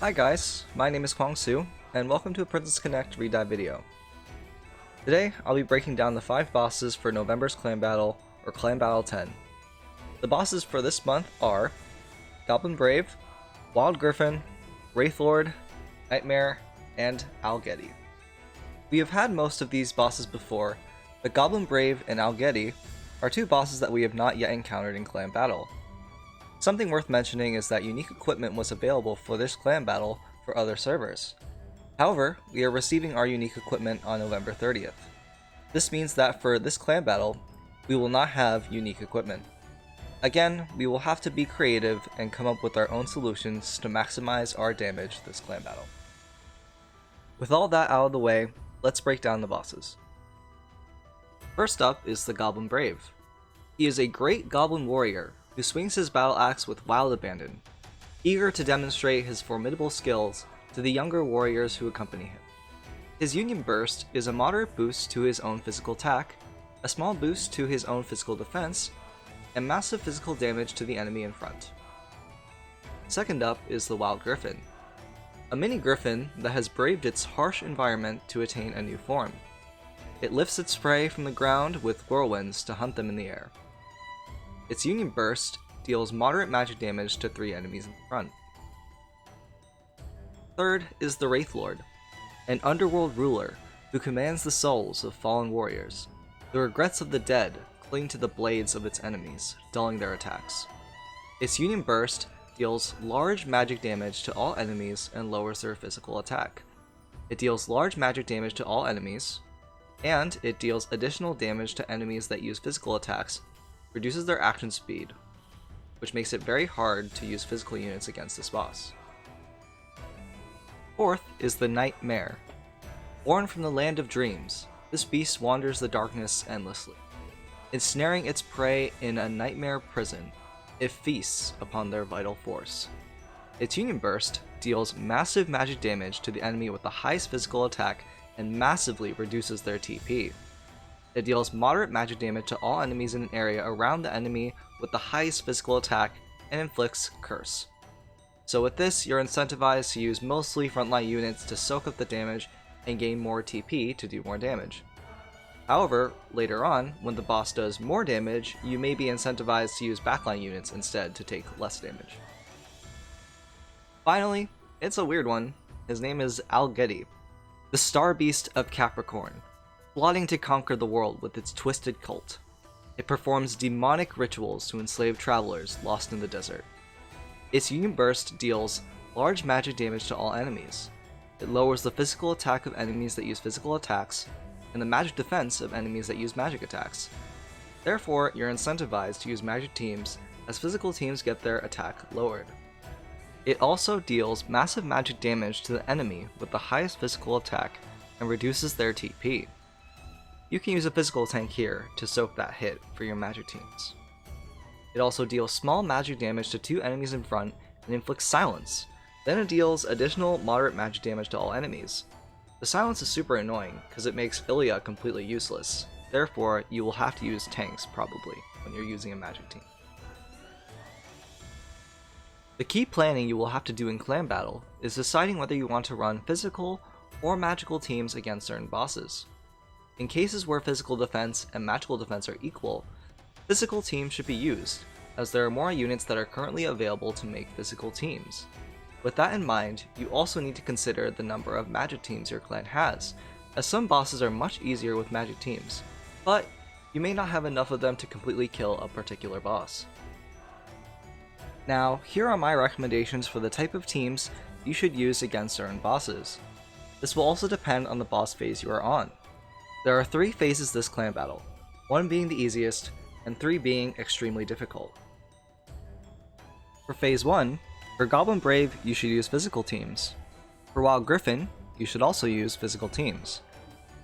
Hi guys, my name is Kwang Soo, and welcome to a Princess Connect Redive video. Today, I'll be breaking down the 5 bosses for November's Clan Battle, or Clan Battle 10. The bosses for this month are Goblin Brave, Wild Griffin, Wraithlord, Nightmare, and Algeti. We have had most of these bosses before, but Goblin Brave and Algeti are 2 bosses that we have not yet encountered in Clan Battle. Something worth mentioning is that unique equipment was available for this clan battle for other servers. However, we are receiving our unique equipment on November 30th. This means that for this clan battle, we will not have unique equipment. Again, we will have to be creative and come up with our own solutions to maximize our damage this clan battle. With all that out of the way, let's break down the bosses. First up is the Goblin Brave. He is a great goblin warrior who swings his battle axe with wild abandon, eager to demonstrate his formidable skills to the younger warriors who accompany him. His Union Burst is a moderate boost to his own physical attack, a small boost to his own physical defense, and massive physical damage to the enemy in front. Second up is the Wild Griffin, a mini griffin that has braved its harsh environment to attain a new form. It lifts its prey from the ground with whirlwinds to hunt them in the air. Its Union Burst deals moderate magic damage to 3 enemies in front. Third is the Wraithlord, an underworld ruler who commands the souls of fallen warriors. The regrets of the dead cling to the blades of its enemies, dulling their attacks. Its Union Burst deals large magic damage to all enemies and lowers their physical attack. It deals large magic damage to all enemies, and it deals additional damage to enemies that use physical attacks, reduces their action speed, which makes it very hard to use physical units against this boss. Fourth is the Nightmare. Born from the land of dreams, this beast wanders the darkness endlessly. Ensnaring its prey in a nightmare prison, it feasts upon their vital force. Its Union Burst deals massive magic damage to the enemy with the highest physical attack and massively reduces their TP. It deals moderate magic damage to all enemies in an area around the enemy with the highest physical attack and inflicts Curse. So with this, you're incentivized to use mostly frontline units to soak up the damage and gain more TP to do more damage. However, later on, when the boss does more damage, you may be incentivized to use backline units instead to take less damage. Finally, it's a weird one. His name is Algeti, the Star Beast of Capricorn, plotting to conquer the world with its twisted cult. It performs demonic rituals to enslave travelers lost in the desert. Its Union Burst deals large magic damage to all enemies. It lowers the physical attack of enemies that use physical attacks, and the magic defense of enemies that use magic attacks. Therefore, you're incentivized to use magic teams as physical teams get their attack lowered. It also deals massive magic damage to the enemy with the highest physical attack and reduces their TP. You can use a physical tank here to soak that hit for your magic teams. It also deals small magic damage to 2 enemies in front and inflicts silence. Then it deals additional moderate magic damage to all enemies. The silence is super annoying because it makes Ilya completely useless. Therefore, you will have to use tanks probably when you're using a magic team. The key planning you will have to do in clan battle is deciding whether you want to run physical or magical teams against certain bosses. In cases where physical defense and magical defense are equal, physical teams should be used, as there are more units that are currently available to make physical teams. With that in mind, you also need to consider the number of magic teams your clan has, as some bosses are much easier with magic teams, but you may not have enough of them to completely kill a particular boss. Now, here are my recommendations for the type of teams you should use against certain bosses. This will also depend on the boss phase you are on. There are 3 phases this clan battle, 1 being the easiest, and 3 being extremely difficult. For phase 1, for Goblin Brave you should use physical teams. For Wild Griffin, you should also use physical teams.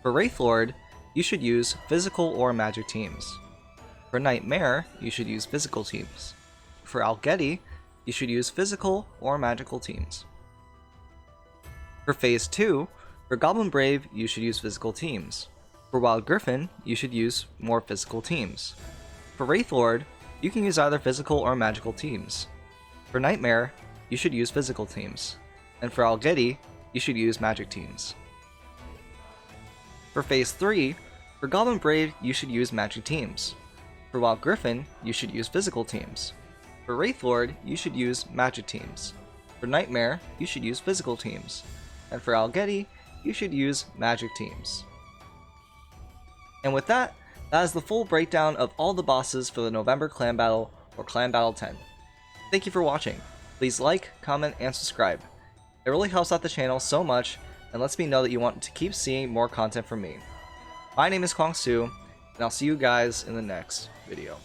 For Wraithlord, you should use physical or magic teams. For Nightmare, you should use physical teams. For Algeti, you should use physical or magical teams. For phase 2, for Goblin Brave you should use physical teams. For Wild Griffin, you should use more physical teams. For Wraithlord, you can use either physical or magical teams. For Nightmare, you should use physical teams. and for Algeti, you should use magic teams. For Phase 3, for Goblin Brave, you should use magic teams. For Wild Griffin, you should use physical teams. For Wraithlord, you should use magic teams. For Nightmare, you should use physical teams. And for Algeti, you should use magic teams. And with that, that is the full breakdown of all the bosses for the November Clan Battle or Clan Battle 10. Thank you for watching. Please like, comment, and subscribe. It really helps out the channel so much and lets me know that you want to keep seeing more content from me. My name is Kwang Soo, and I'll see you guys in the next video.